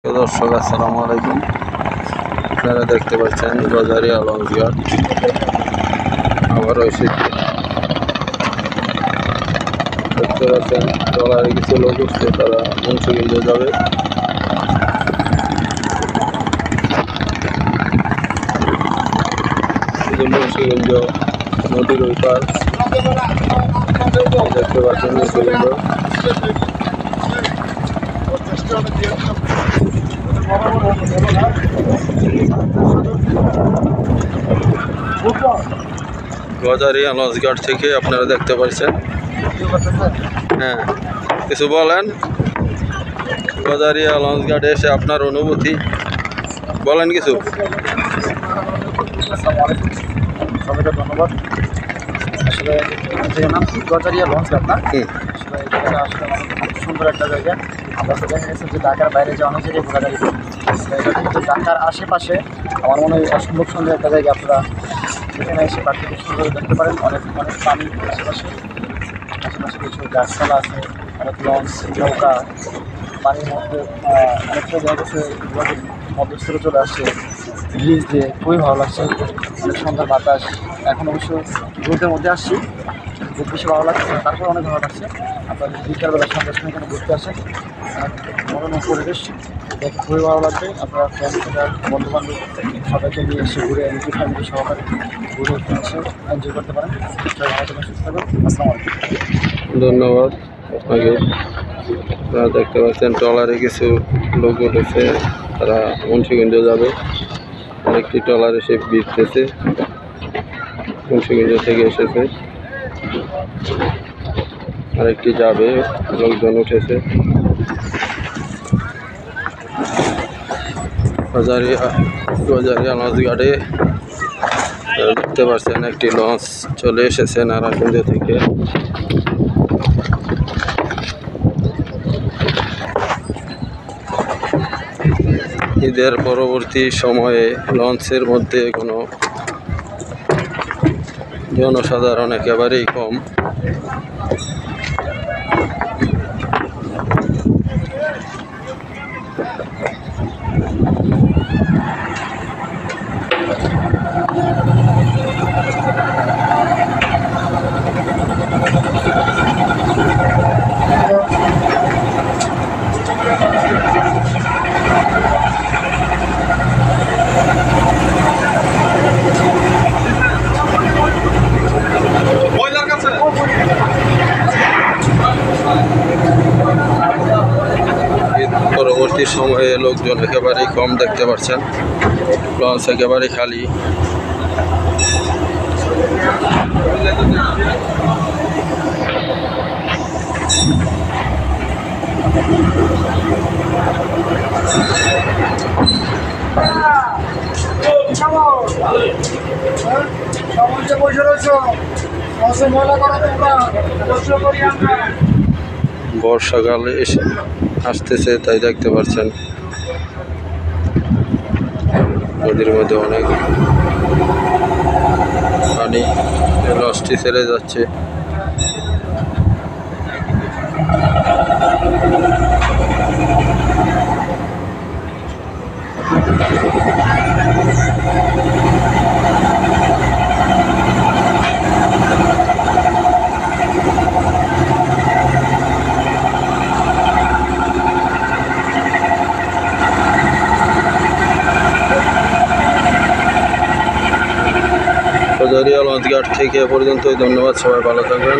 দর্শক আসসালামু আলাইকুম। আপনারা দেখতে পাচ্ছেন গজারিয়া লঞ্চঘাট আবারও এসেছে। দেখতে পাচ্ছেন ট্রলারে কিছু লোক উঠছে, তারা মুন্সিগঞ্জ যাবে। মুন্সিগঞ্জ নদীর ওই পার দেখতে পাচ্ছেন মুন্সিগঞ্জ। গজারিয়া লঞ্চঘাট থেকে আপনারা দেখতে পাচ্ছেন। হ্যাঁ, কিছু বলেন। গজারিয়া লঞ্চঘাটে এসে আপনার অনুভূতি বলেন কিছু। সবাইকে ধন্যবাদ। আসলে নাম কি গজারিয়া লঞ্চঘাট না? আসলে এই জায়গাটা আসলে খুব সুন্দর একটা জায়গা। আমরা তো দেখা গেছে যে ঢাকার বাইরে যে অনেক জায়গায় ঘোরা গাড়ি, এটা কিন্তু ঢাকার আশেপাশে আমার মনে হয় অসম্ভব সুন্দর একটা জায়গা। আপনারা এখানে এসে প্রাকৃতিক সুন্দর দেখতে পারেন। অনেক অনেক পানি আশেপাশে কিছু গাছপালা আছে, অনেক লঞ্চ নৌকা পানির মধ্যে অনেকটা জায়গা মধ্যস্থলে চলে আসছে। ব্রিজ দিয়ে খুবই ভালো লাগছে, অনেক সুন্দর বাতাস। এখন অবশ্য রোদের মধ্যে আসছি, খুব বেশি ভালো লাগছে, তারপর অনেক ভালো লাগছে। আপনার বিকালবেলা সন্ধ্যার সময় এখানে ঘুরতে আসেন, মনোরম পরিবেশ দেখে খুবই ভালো লাগবে। আপনারা ফ্যামিলি বন্ধুবান্ধব সবাইকে নিয়ে এসে ঘুরে নিজের ফ্যামিলি সহকারে ঘুরে এসে এনজয় করতে পারেন। সবাই ভালো থাকবেন, সুস্থ থাকবেন। আসসালামু আলাইকুম। ধন্যবাদ আপনাকে। আপনারা দেখতে পাচ্ছেন ট্রলারে কিছু লোক উঠেছে, তারা মুন্সিগঞ্জ যাবে। আরেকটি ট্রলার এসে ভিড়তেছে, মুন্সিগঞ্জ থেকে এসেছে। আরেকটি যাবে, লোকজন উঠেছে। গজারিয়া লঞ্চঘাটে দেখতে পাচ্ছেন একটি লঞ্চ চলে এসেছে নারায়ণগঞ্জ থেকে। ঈদের পরবর্তী সময়ে লঞ্চের মধ্যে কোনো জনসাধারণ একেবারেই কম। পরবর্তী সময়ে লোকজন একেবারেই কম দেখতে পাচ্ছেন, লঞ্চ একেবারেই খালি। বর্ষাকালে এসে আসতেছে, তাই দেখতে পাচ্ছেন নদীর মধ্যে অনেক পানি, লঞ্চটি ছেড়ে যাচ্ছে। গজারিয়া লঞ্চঘাট থেকে পর্যন্তই। ধন্যবাদ, সবাই ভালো থাকবেন।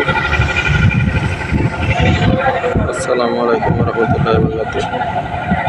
আসসালামু আলাইকুম ওয়া রাহমাতুল্লাহি ওয়া বারাকাতুহু।